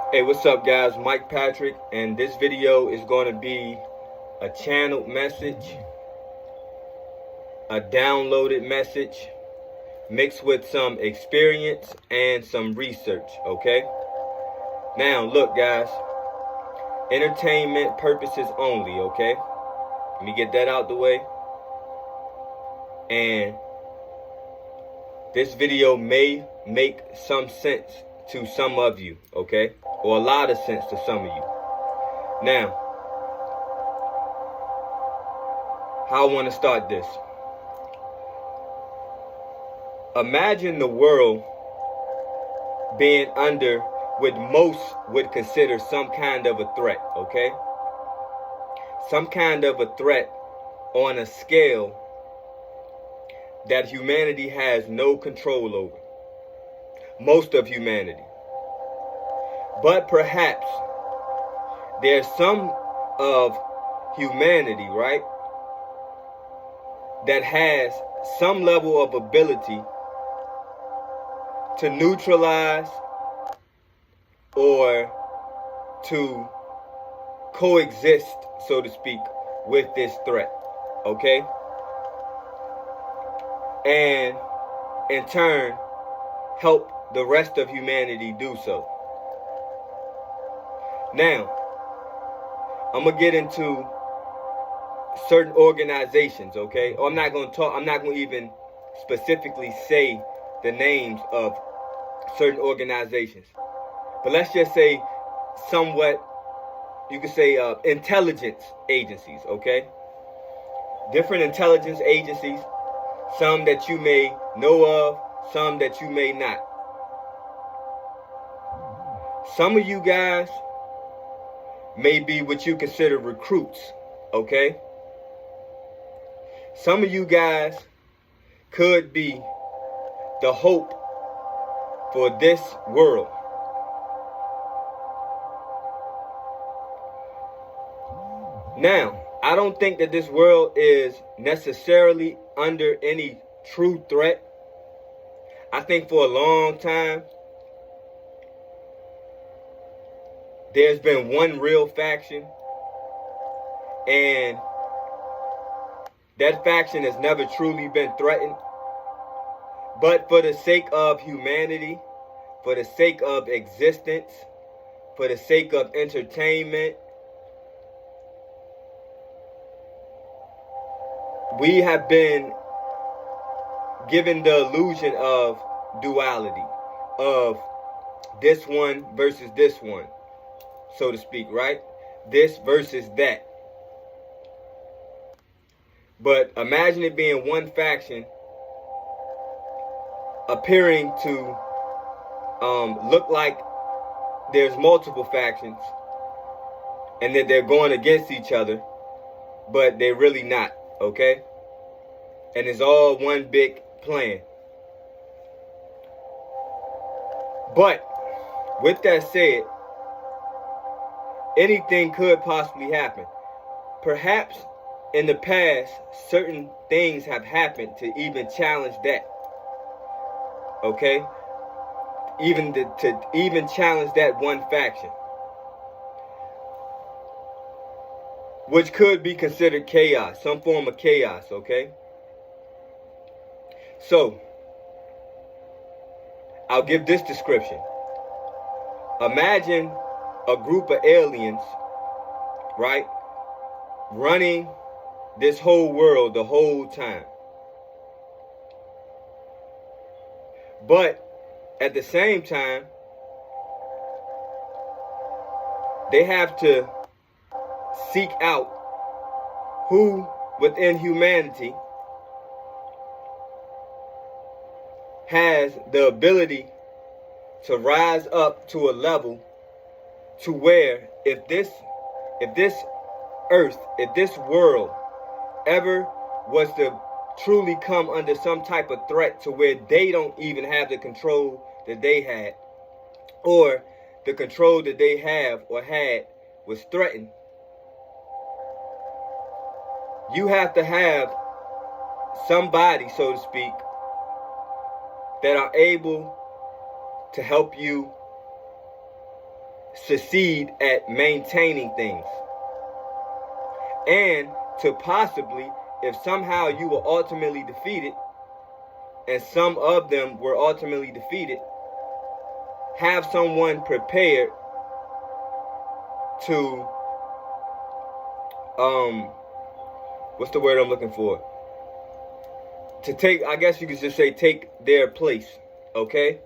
Hey, what's up guys? Mike Patrick, and this video is going to be a channeled message, a downloaded message, mixed with some experience and some research, okay? Now, look guys, entertainment purposes only, okay? Let me get that out the way. And this video may make some sense to some of you, okay? Or a lot of sense to some of you. Now, how I want to start this. Imagine the world being under what most would consider some kind of a threat, okay? Some kind of a threat on a scale that humanity has no control over. Most of humanity. But perhaps there's some of humanity, right, that has some level of ability to neutralize or to coexist, so to speak, with this threat, okay? And in turn, help the rest of humanity do so. Now, I'm gonna get into certain organizations, okay? I'm not gonna even specifically say the names of certain organizations. But let's just say somewhat, you could say intelligence agencies, okay? Different intelligence agencies, some that you may know of, some that you may not. Some of you guys may be what you consider recruits, okay? Some of you guys could be the hope for this world. Now, I don't think that this world is necessarily under any true threat. I think for a long time, there's been one real faction, and that faction has never truly been threatened. But for the sake of humanity, for the sake of existence, for the sake of entertainment, we have been given the illusion of duality, of this one versus this one, so to speak, right? This versus that. But imagine it being one faction appearing to look like there's multiple factions and that they're going against each other, but they're really not, okay? And it's all one big plan. But with that said, anything could possibly happen. Perhaps in the past, certain things have happened to even challenge that. Okay? To even challenge that one faction. Which could be considered chaos, some form of chaos, okay? So, I'll give this description. Imagine a group of aliens, right, running this whole world the whole time. But at the same time, they have to seek out who within humanity has the ability to rise up to a level to where if this earth, if this world ever was to truly come under some type of threat to where they don't even have the control that they had, or the control that they have or had was threatened, you have to have somebody, so to speak, that are able to help you succeed at maintaining things. And to possibly, if somehow you were ultimately defeated, and some of them were ultimately defeated, have someone prepared to, what's the word I'm looking for? To take, I guess you could just say, take their place, okay?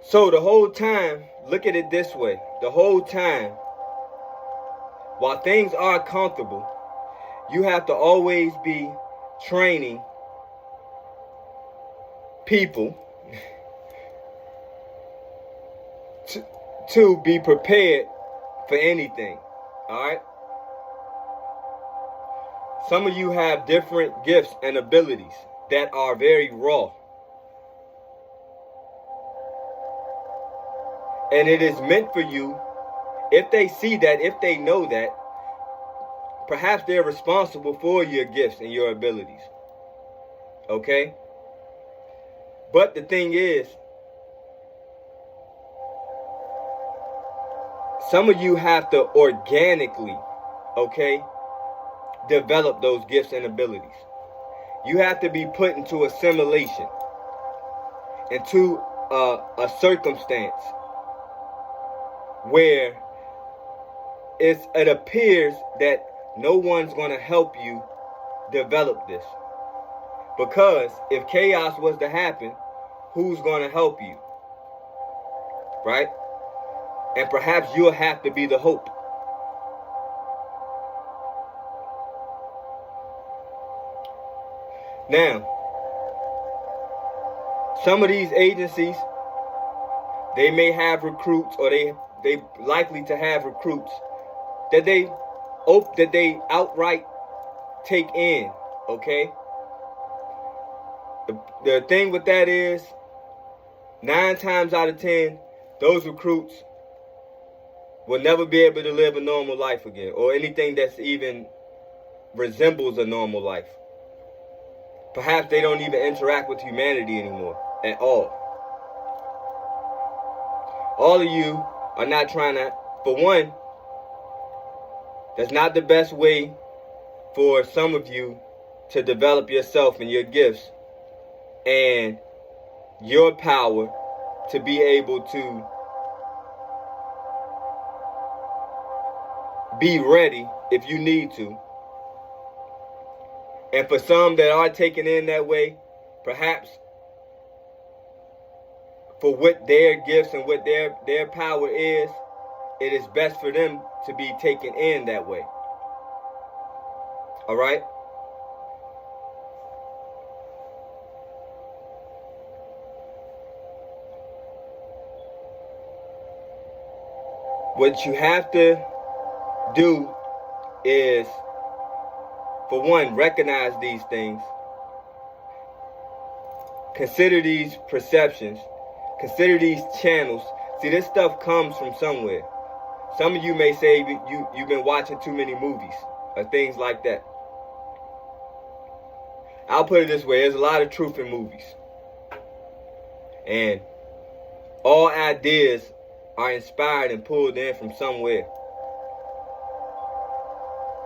So the whole time, look at it this way. The whole time, while things are comfortable, you have to always be training people to be prepared for anything, all right? Some of you have different gifts and abilities that are very raw. And it is meant for you, if they see that, if they know that, perhaps they're responsible for your gifts and your abilities. Okay? But the thing is, some of you have to organically, okay, develop those gifts and abilities. You have to be put into assimilation, into a circumstance where it appears that no one's going to help you develop this. Because if chaos was to happen, who's going to help you? Right? And perhaps you'll have to be the hope. Now, some of these agencies, they may have recruits, or they likely to have recruits that they outright take in, okay? The thing with that is, 9 times out of 10, those recruits will never be able to live a normal life again, or anything that's even resembles a normal life. Perhaps they don't even interact with humanity anymore at all. All of you are not trying to, for one, that's not the best way for some of you to develop yourself and your gifts and your power to be able to be ready if you need to. And for some that are taken in that way, perhaps for what their gifts and what their power is, it is best for them to be taken in that way. All right? What you have to do is, for one, recognize these things. Consider these perceptions. Consider these channels. See, this stuff comes from somewhere. Some of you may say you've been watching too many movies or things like that. I'll put it this way. There's a lot of truth in movies. And all ideas are inspired and pulled in from somewhere.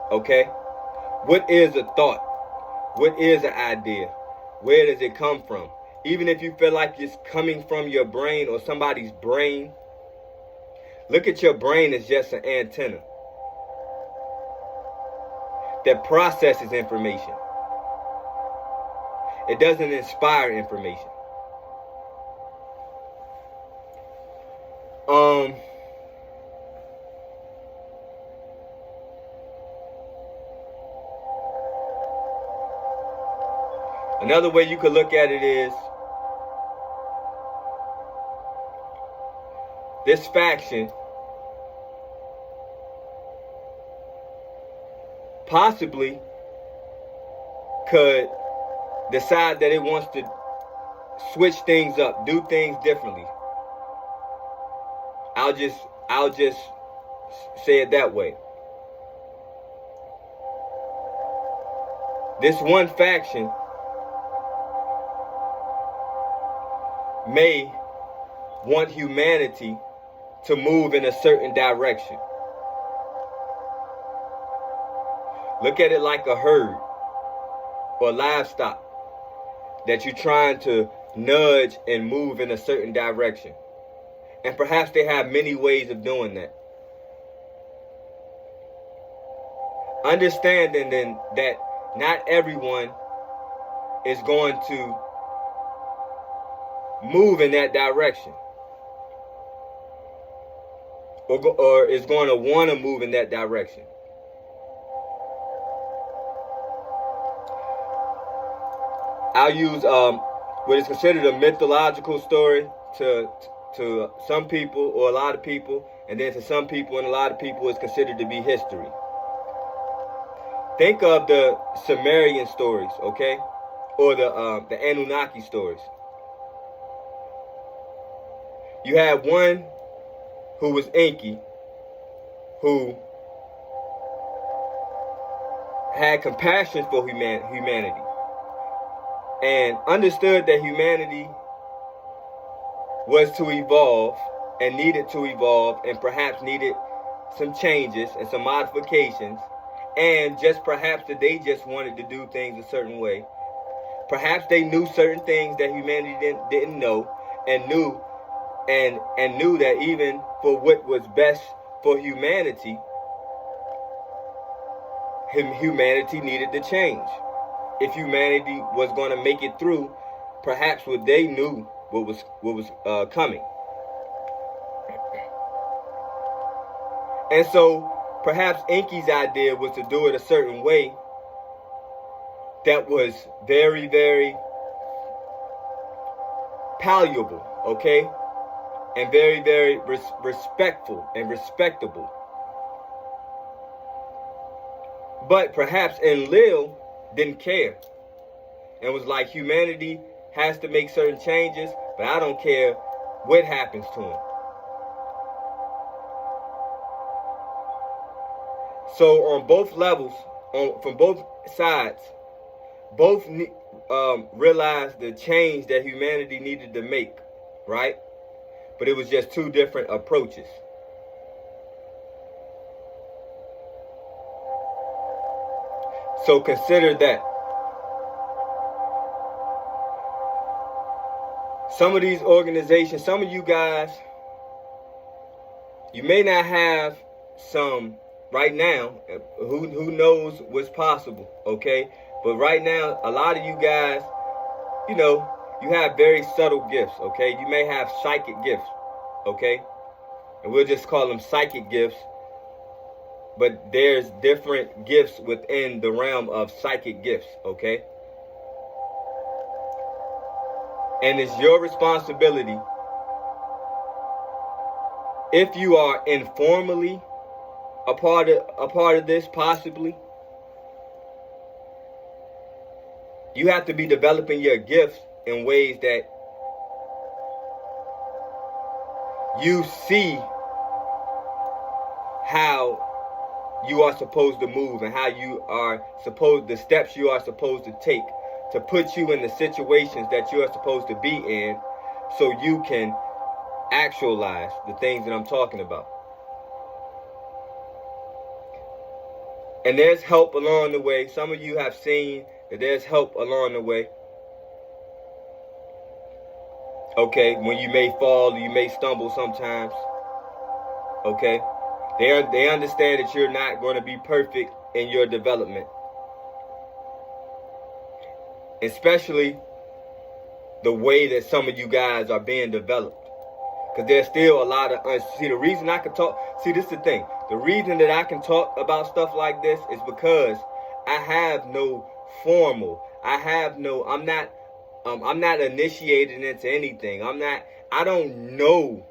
Okay? What is a thought? What is an idea? Where does it come from? Even if you feel like it's coming from your brain or somebody's brain, look at your brain as just an antenna that processes information. It doesn't inspire information. Another way you could look at it is, this faction possibly could decide that it wants to switch things up, do things differently. I'll just say it that way. This one faction may want humanity to move in a certain direction. Look at it like a herd or livestock that you're trying to nudge and move in a certain direction. And perhaps they have many ways of doing that. Understanding then that not everyone is going to move in that direction, or is going to want to move in that direction. I'll use what is considered a mythological story to some people or a lot of people, and then to some people and a lot of people is considered to be history. Think of the Sumerian stories, okay, or the Anunnaki stories. You have one who was Enki, who had compassion for humanity and understood that humanity was to evolve and needed to evolve and perhaps needed some changes and some modifications, and just perhaps that they just wanted to do things a certain way. Perhaps they knew certain things that humanity didn't know, and knew that even for what was best for humanity, humanity needed to change. If humanity was going to make it through, perhaps what they knew what was coming. And so perhaps Enki's idea was to do it a certain way that was very, very palatable, okay? And very, very respectful and respectable. But perhaps Enlil didn't care and was like, humanity has to make certain changes, but I don't care what happens to him. So on both levels, from both sides, both realized the change that humanity needed to make, right? But it was just two different approaches. So consider that. Some of these organizations, some of you guys, you may not have some right now. Who knows what's possible, okay? But right now, a lot of you guys, you have very subtle gifts, okay? You may have psychic gifts, okay? And we'll just call them psychic gifts. But there's different gifts within the realm of psychic gifts, okay? And it's your responsibility, if you are informally a part of this, possibly, you have to be developing your gifts in ways that you see how you are supposed to move and how you are supposed, the steps you are supposed to take to put you in the situations that you are supposed to be in, so you can actualize the things that I'm talking about. And there's help along the way. Some of you have seen that there's help along the way. Okay, when you may fall, you may stumble sometimes. Okay, they understand that you're not going to be perfect in your development, especially the way that some of you guys are being developed. Because there's still a lot of see, the reason I can talk, see, this is the thing, the reason that I can talk about stuff like this is because I have no formal, I'm not initiated into anything. I don't know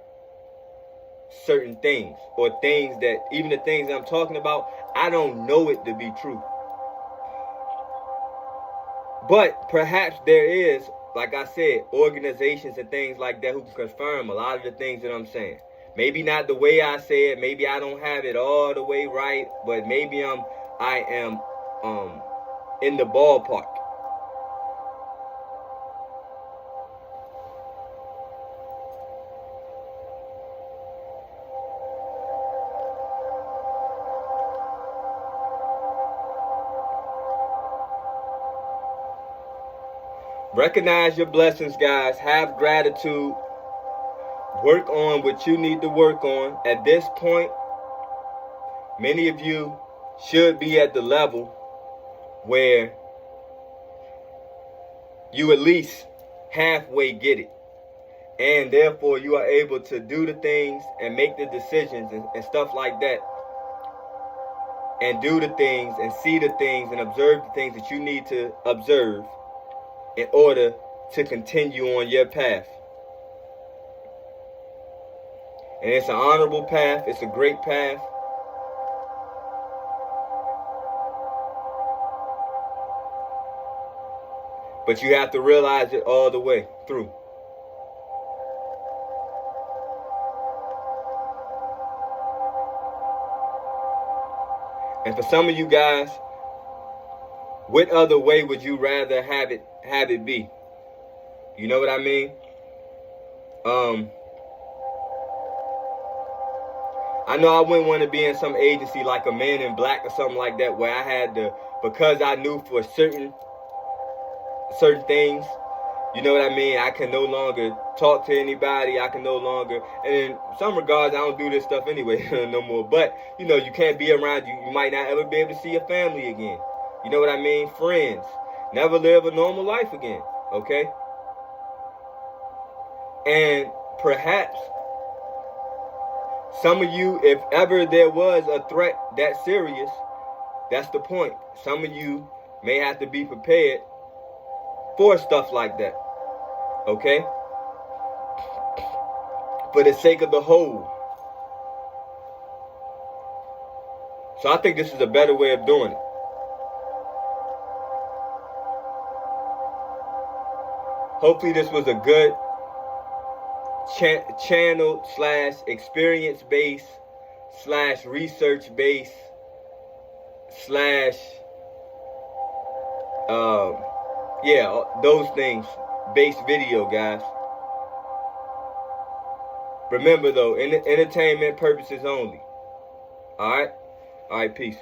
certain things, or things that, even the things that I'm talking about, I don't know it to be true. But perhaps there is, like I said, organizations and things like that who can confirm a lot of the things that I'm saying. Maybe not the way I say it, maybe I don't have it all the way right, but maybe I am in the ballpark. Recognize your blessings, guys. Have gratitude. Work on what you need to work on. At this point, many of you should be at the level where you at least halfway get it. And therefore, you are able to do the things and make the decisions and stuff like that. And do the things and see the things and observe the things that you need to observe in order to continue on your path. And it's an honorable path. It's a great path. But you have to realize it all the way through. And for some of you guys, what other way would you rather have it be? You know what I mean? I know I wouldn't want to be in some agency like a Man in Black or something like that, where I had to, because I knew for certain things, you know what I mean, I can no longer talk to anybody. I can no longer, and in some regards, I don't do this stuff anyway no more. But, you know, you can't be around, you might not ever be able to see your family again. You know what I mean? Friends. Never live a normal life again, okay? And perhaps some of you, if ever there was a threat that serious, that's the point. Some of you may have to be prepared for stuff like that, okay? For the sake of the whole. So I think this is a better way of doing it. Hopefully this was a good channel / experience base / research base / yeah, those things based video, guys. Remember though, entertainment purposes only. Alright, peace.